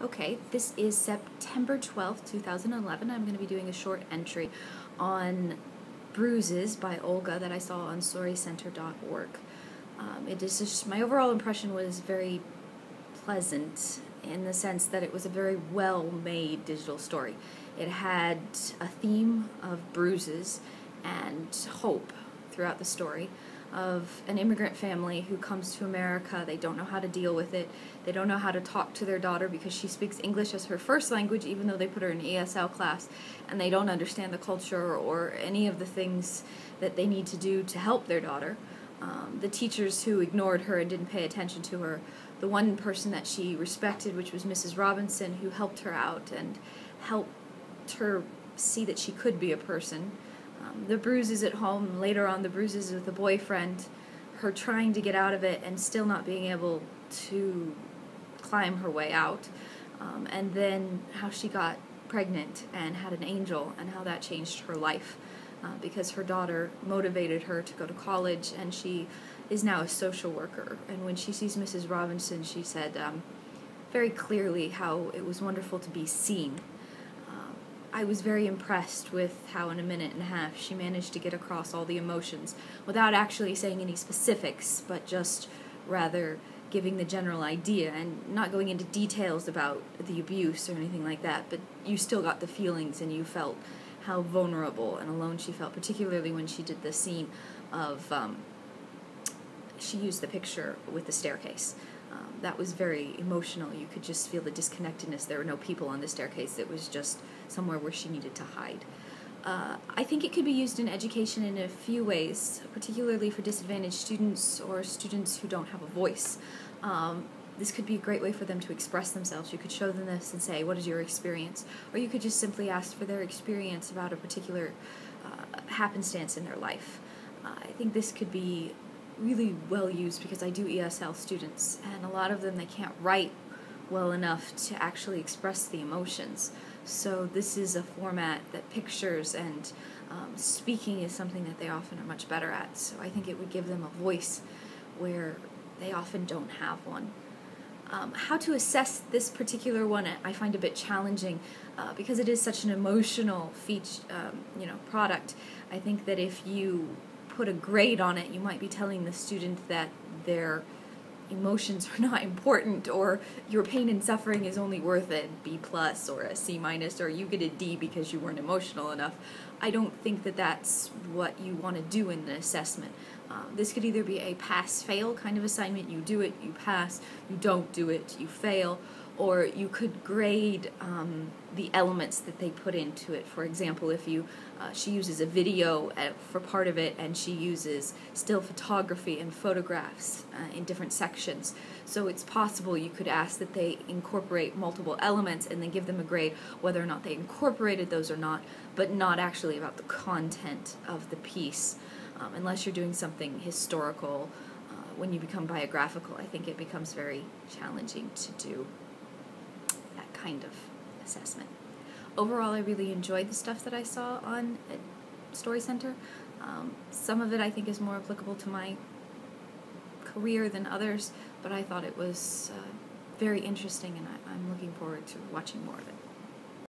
Okay, this is September 12th, 2011. I'm going to be doing a short entry on Bruises by Olga that I saw on storycenter.org. It is just, my overall impression was very pleasant in the sense that it was a very well-made digital story. It had a theme of bruises and hope throughout the story of an immigrant family who comes to America. They don't know how to deal with it. They don't know how to talk to their daughter because she speaks English as her first language, even though they put her in ESL class, and they don't understand the culture or any of the things that they need to do to help their daughter. The teachers who ignored her and didn't pay attention to her, the one person that she respected, which was Mrs. Robinson, who helped her out and helped her see that she could be a person. The bruises at home, later on the bruises with the boyfriend, her trying to get out of it and still not being able to climb her way out, and then how she got pregnant and had an angel and how that changed her life because her daughter motivated her to go to college, and she is now a social worker. And when she sees Mrs. Robinson, she said very clearly how it was wonderful to be seen. I was very impressed with how in a minute and a half she managed to get across all the emotions without actually saying any specifics, but just rather giving the general idea and not going into details about the abuse or anything like that, but you still got the feelings and you felt how vulnerable and alone she felt, particularly when she did the scene of, she used the picture with the staircase. That was very emotional. You could just feel the disconnectedness. There were no people on the staircase. It was just somewhere where she needed to hide. I think it could be used in education in a few ways, particularly for disadvantaged students or students who don't have a voice. This could be a great way for them to express themselves. You could show them this and say, what is your experience? Or you could just simply ask for their experience about a particular happenstance in their life. I think this could be really well used because I do ESL students, and a lot of them, they can't write well enough to actually express the emotions. So this is a format that pictures and speaking is something that they often are much better at. So I think it would give them a voice where they often don't have one. How to assess this particular one I find a bit challenging because it is such an emotional product. I think that if you put a grade on it, you might be telling the student that their emotions are not important, or your pain and suffering is only worth a B+ or a C-, or you get a D because you weren't emotional enough. I don't think that that's what you want to do in an assessment. This could either be a pass-fail kind of assignment. You do it, you pass. You don't do it, you fail. Or you could grade the elements that they put into it. For example, if she uses a video for part of it, and she uses still photography and photographs in different sections. So it's possible you could ask that they incorporate multiple elements and then give them a grade whether or not they incorporated those or not, but not actually about the content of the piece. Unless you're doing something historical, when you become biographical, I think it becomes very challenging to do that kind of assessment. Overall, I really enjoyed the stuff that I saw on Story Center. Some of it I think is more applicable to my career than others, but I thought it was very interesting, and I'm looking forward to watching more of it.